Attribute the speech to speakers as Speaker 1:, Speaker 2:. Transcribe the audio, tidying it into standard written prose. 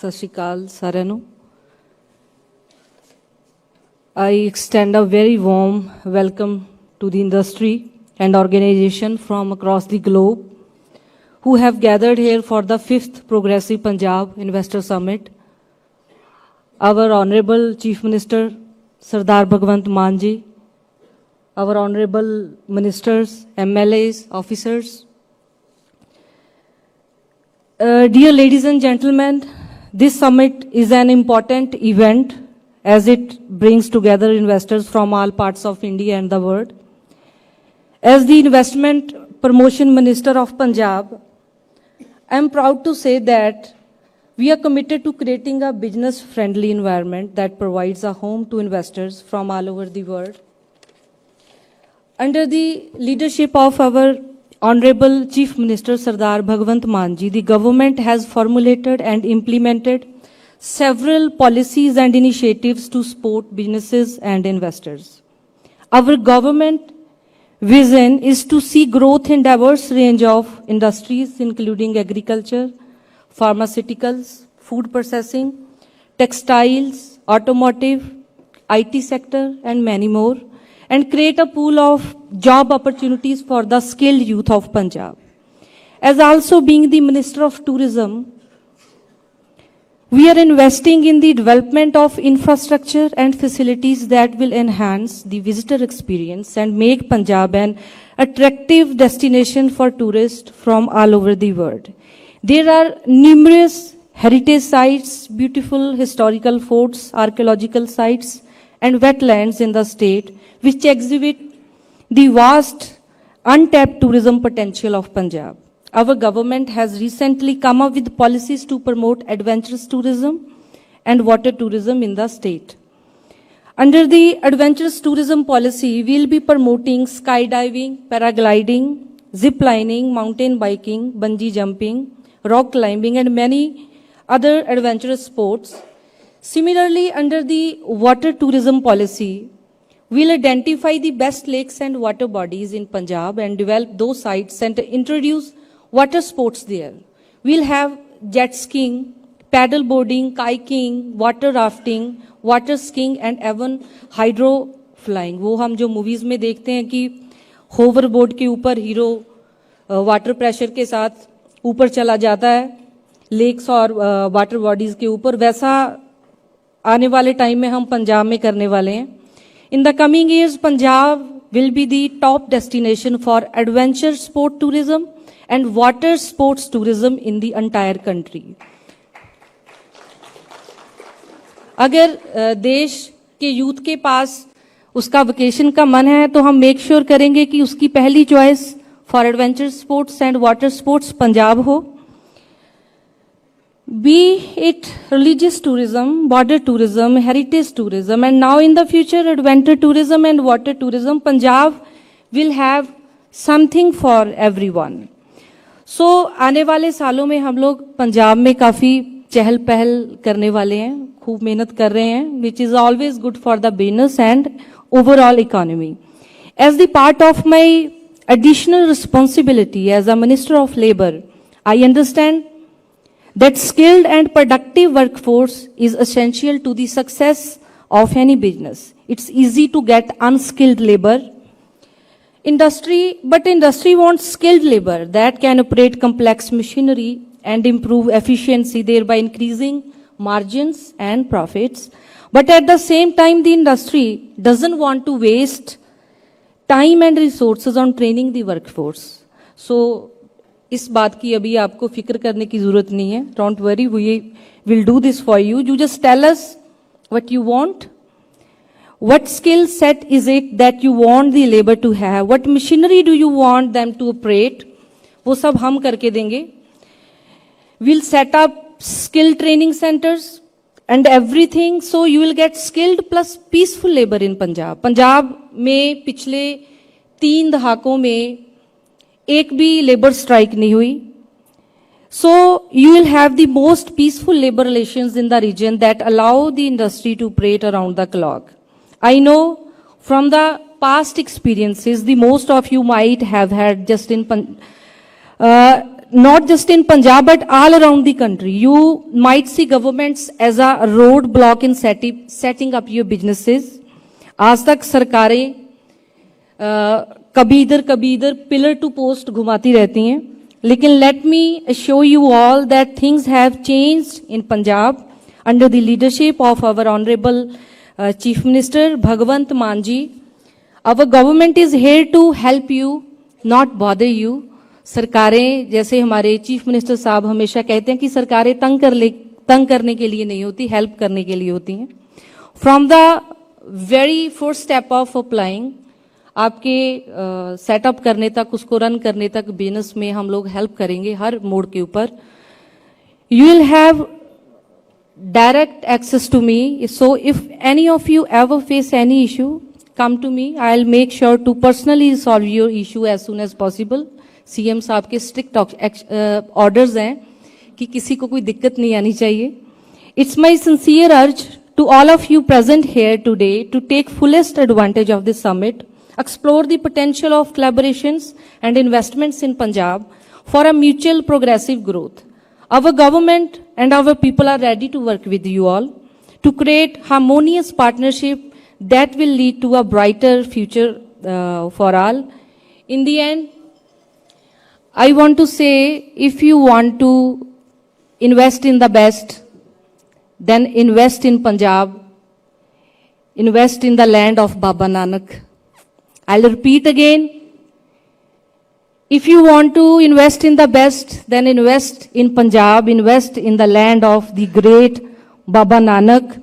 Speaker 1: ਸਤਿ ਸ਼੍ਰੀ ਅਕਾਲ ਸਾਰਿਆਂ ਨੂੰ। I extend a very warm welcome to the industry and organization from across the globe who have gathered here for the 5th Progressive Punjab Investor Summit. Our Honorable Chief Minister Sardar Bhagwant Mann ji, our Honorable Ministers, MLAs, officers, dear ladies and gentlemen, this summit is an important event as it brings together investors from all parts of India and the world. As the Investment Promotion Minister of Punjab, I am proud to say that we are committed to creating a business-friendly environment that provides a home to investors from all over the world. Under the leadership of our Honorable Chief Minister Sardar Bhagwant Mann ji, the government has formulated and implemented several policies and initiatives to support businesses and investors. Our government vision is to see growth in diverse range of industries including agriculture, pharmaceuticals, food processing, textiles, automotive, IT sector and many more, and create a pool of job opportunities for the skilled youth of Punjab. As also being the Minister of Tourism, we are investing in the development of infrastructure and facilities that will enhance the visitor experience and make Punjab an attractive destination for tourists from all over the world. There are numerous heritage sites, beautiful historical forts, archaeological sites, and wetlands in the state which exhibit the vast untapped tourism potential of Punjab. Our government has recently come up with policies to promote adventurous tourism and water tourism in the state. Under the adventurous tourism policy, we will be promoting skydiving, paragliding, zip lining, mountain biking, bungee jumping, rock climbing, and many other adventurous sports. Similarly, under the water tourism policy, we will identify the best lakes and water bodies in Punjab and develop those sites and introduce water sports there. We'll have jet skiing, paddle boarding, kayaking, water rafting, water skiing and even hydro flying. वो हम जो movies में देखते हैं कि hover board के ऊपर hero water pressure के साथ ऊपर चला जाता है लेक्स और वाटर बॉडीज के ऊपर, वैसा आने वाले टाइम में हम पंजाब में करने वाले हैं. In the coming years, Punjab will be the top destination for adventure sport tourism and water sports tourism in the entire country. अगर देश के यूथ के पास उसका वेकेशन का मन है तो हम मेक श्योर करेंगे कि उसकी पहली choice for adventure sports and water sports Punjab हो. Be it religious tourism, border tourism, heritage tourism, and now in the future adventure tourism and water tourism, Punjab will have something for everyone. So आने वाले सालों में हम लोग पंजाब में काफ़ी चहल पहल करने वाले हैं, खूब मेहनत कर रहे हैं, which is always good for the business and overall economy. As the part of my additional responsibility as a Minister of Labour, I understand that skilled and productive workforce is essential to the success of any business. It's easy to get unskilled labor. But industry wants skilled labor that can operate complex machinery and improve efficiency, thereby increasing margins and profits. But at the same time, the industry doesn't want to waste time and resources on training the workforce. So इस बात की अभी आपको फिक्र करने की जरूरत नहीं है. Don't worry, we will do this for you. You just tell us what you want, what skill set is it that you want the labour to have, what machinery do you want them to operate, वो सब हम करके देंगे. Will set up skill training centres and everything, so you will get skilled plus peaceful labour in Punjab. Punjab में पिछले 3 दहाकों में एक भी लेबर स्ट्राइक नहीं हुई. So you will have the most peaceful labor relations in the region that allow the industry to operate around the clock. I know from the past experiences, the most of you might have had just in not just in Punjab but all around the country. You might see governments as a roadblock in setting up your businesses. आज तक सरकारें कभी इधर pillar to post घुमाती रहती हैं, लेकिन let me show you all that things have changed in Punjab under the leadership of our honourable chief minister Bhagwant Mann ji. Our government is here to help you, not bother you. सरकारें, जैसे हमारे chief minister साहब हमेशा कहते हैं कि सरकारें तंग करने के लिए नहीं होती, हेल्प करने के लिए होती हैं. From the very first step of applying, आपके सेटअप करने तक, उसको रन करने तक बिजनेस में हम लोग हेल्प करेंगे हर मोड के ऊपर. You will have direct access to me. So if any of you ever face any issue, come to me. I'll make sure to personally solve your issue as soon as possible. CM साहब के strict orders हैं कि किसी को कोई दिक्कत नहीं आनी चाहिए. It's my sincere urge to all of you present here today to take fullest advantage of this summit, explore the potential of collaborations and investments in Punjab for a mutual progressive growth. Our government and our people are ready to work with you all to create harmonious partnership that will lead to a brighter future for all. In the end, I want to say, if you want to invest in the best, then invest in Punjab, invest in the land of Baba Nanak. I'll repeat again. If you want to invest in the best, then invest in Punjab, invest in the land of the great Baba Nanak.